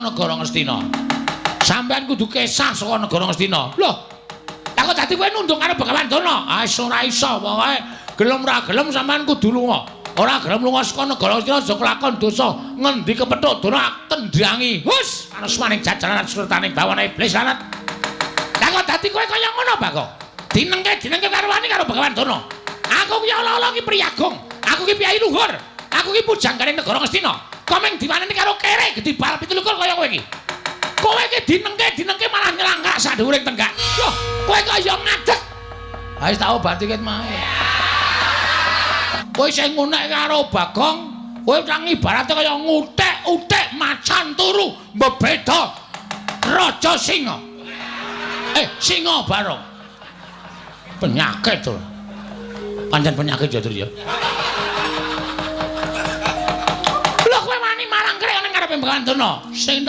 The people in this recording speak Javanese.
negara Ngastina. Sampeyan kudu kesah saka negara Ngastina. Lho, lah kok dadi kowe nundung karo Begawan Dana? Ah ora iso, pokoke gelem ra gelem sampeyan kudu lunga. Ora gelem lunga saka negara Ngastina aja kelakon dosa. Ngendi kepethuk Dana tendhangi. Hus, anusmaning jajaran surtaning bawana iblis lanat. Lah kok dadi kowe kaya ngono, Pak kok? Dinengke karo wani karo Begawan Dana. Aku ki ala-ala ki priyagung. Aku ki piyai luhur. Aku ki pujanggane negara Ngastina. Komeng diwaneni karo kere gedhi bal 17 kaya kowe iki. Kowe iki dinengke malah nyelangkak sak dhuwuring tenggak. Loh, kowe kaya ngadeg. Ha wis tak obati ket mae. Kowe sing ngunek karo Bagong, kowe kang ibarate kaya ngutek-utek macan turu mbebeda raja singa. Singa barong. Penyakit to. Pancen penyakit ya, Dur ya. Lho kowe wani marang krek ning ngarepe Begawan Dana. Sing